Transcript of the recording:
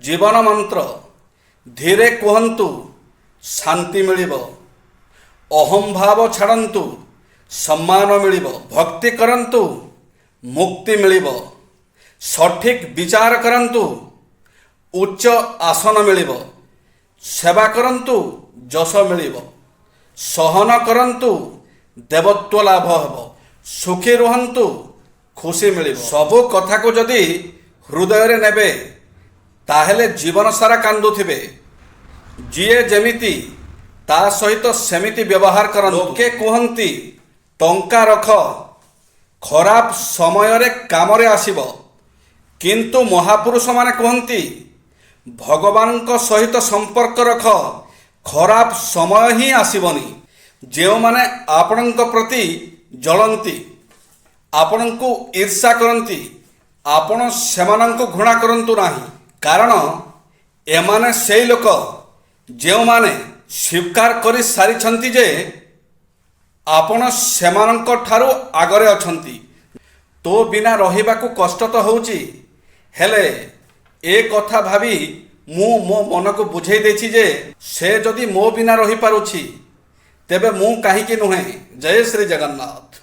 जीवन मंत्र धीरे कहतु शांति मिलिब, अहम भाव छाड़न्तु सम्मान मिलिब, भक्ति करन्तु मुक्ति मिलिब, सठिक विचार करन्तु उच्च आसन मिलिब, सेवा करन्तु जश मिलिब, सहन करन्तु देवत्व लाभ हेब, सुखी रुहन्तु खुशी मिलिब। सबु कथा को जदि हृदय रे नेबे ताहेले जीवन सारा कांदुथिबे। जिए जेमिति ता सहित सेमिति व्यवहार करन्तु। लोके कहन्ति टंका रख खराब समय रे काम रे आसीब, किंतु महापुरुष माने कहन्ति भगवान को सहित संपर्क रख खराब समय ही आसीबनी। जेउ माने आपणक प्रति जलंती, आपणको ईर्षा करन्ति, आपण सेमानंको घृणा करन्तु नाही, कारण एमाने सेई लोक जेउ माने स्वीकार करि सारिछन्ति जे आपण सेमानंको ठारू आगरे अछन्ति। तो बिना रहिबाकू कष्ट तो होउची, हेले ए कथा भाबी मु मो मन को बुझेई देछि जे से जदि मो बिना रही पारुछि तेबे मु काहे कि नुहे। जय श्री जगन्नाथ।